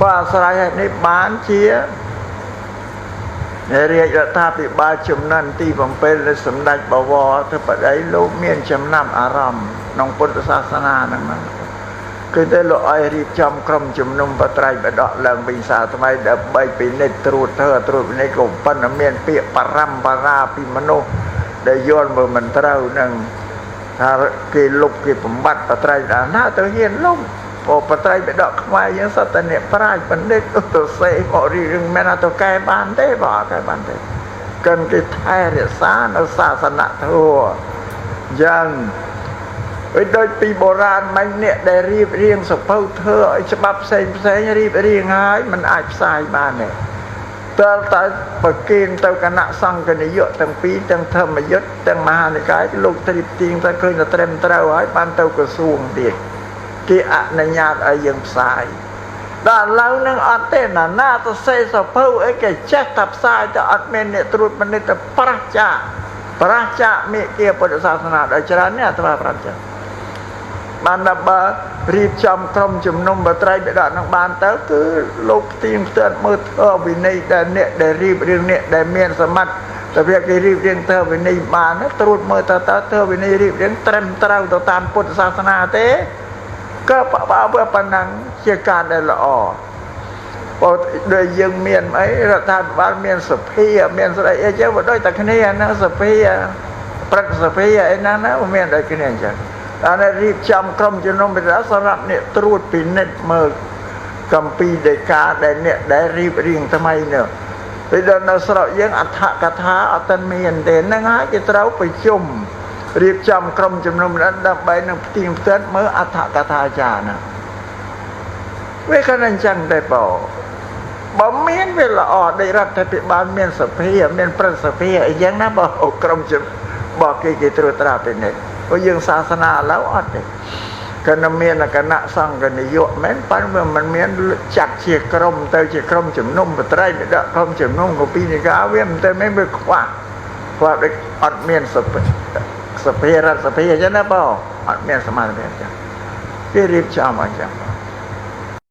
បាទស្រ័យនេះបានជារាជរដ្ឋាភិបាលជំនាន់ទី7នៃសម្ដេចបវរទៅបដីលោកមានចំណាប់អារម្មណ៍ក្នុងពុទ្ធសាសនាហ្នឹងណាគឺតែលោកឲ្យរៀបចំក្រុមជំនុំបត្រៃបដកឡើងវិញសាថ្មីដើម្បីពិនិត្យត្រួតពិនិត្យក៏ប៉ុន្តែមានពាក្យបរម្បរាពីមនុស្សដែលយល់មើលមិនត្រូវនឹងថាគេលុបគេបំបត្តិបត្រៃដល់ណាទៅហ៊ានលុបបត្រៃបដកខ្មែរយើងសត្វតែប្រាជ្ញបណ្ឌិតទៅសេមករឿងមិនណាទៅកែបានទេបាទកែបានទេកិនគេថែរក្សានៅសាសនធម៌យ៉ាងដូចពីបុរាណមិញអ្នកដែលរៀបរៀងសភៅធ្វើឲ្យច្បាប់ផ្សេងរៀបរៀងហើយมันអាចផ្សាយបានទេតើតែប្រគិនទៅគណៈសង្ឃនាយកទាំងពីរទាំងធម្មយុត្តទាំងមហានិកាយលោកត្រៀបទៀងទៅឃើញតែត្រឹមត្រូវហើយបានទៅក្រសួងទៀតគេអនុញ្ញាតឲ្យយើងផ្សាយដល់ឥឡូវនឹងអត់ទេណាទៅសេសភៅអីគេចេះតែផ្សាយតែអត់មានអ្នកត្រួតពិនិត្យទៅប្រះចាកមេគាពុទ្ធសាសនាដល់ច្រើននេះអត់ប្រះចាកបានដល់បើរៀបចំក្រុមជំនុំបត្រៃបិដកនឹងបានទៅគឺលោកទៀងផ្ទាត់មើលធ្វើវិន័យដែលអ្នកដែលរៀបរៀងអ្នកដែលមានសមត្ថតែវាគេរៀបរៀងធ្វើវិន័យបានត្រួតមើលតើធ្វើវិន័យរៀបរៀងត្រឹមត្រូវទៅតាមពុទ្ធសាសនាទេក៏បើប៉ុណ្ណឹងជាការដែលល្អបើដូចយើងមានអីរដ្ឋាភិបាលមានសភាមានស្អីអីចឹងបើដូចតែគ្នាណាសភាព្រឹទ្ធសភាអីណាមានដូចគ្នាអញ្ចឹងតែរៀបចំក្រុមជំនុំបត្រៃសម្រាប់អ្នកត្រួតពិនិត្យមើលកម្ពីដីកាដែលអ្នកដែលរៀបរៀងថ្មីនោះពេលដល់នៅស្រុកយើងអដ្ឋកថាអត់ទាន់មានទេហ្នឹងហើយគេត្រូវប្រជុំរៀបចំក្រុមជំនុំបត្រៃដើម្បីនឹងផ្ទៀងផ្ទាត់មើលអដ្ឋកថាចារណាវាក៏អញ្ចឹងដែរបើមានវាល្អដីរដ្ឋាភិបាលមានសភាមានព្រឹទ្ធសភាអីយ៉ាងណាបើក្រុមជំបើគេត្រួតត្រាពិនិត្យព្រោះយើងសាសនាឥឡូវអត់ទេគណៈមានគណៈសង្ឃនាយកមែនប៉ុន្តែมันមានចាត់ជាក្រុមទៅជាក្រុមជំនុំបត្រៃបិដកក្រុមជំនុំកពីនិកាវាមិនទៅមិនវាខ្វះដូចអត់មានសភារដ្ឋសភាអញ្ចឹងណាបងអត់មានសមាជិកអញ្ចឹងគេរៀបចំអញ្ចឹង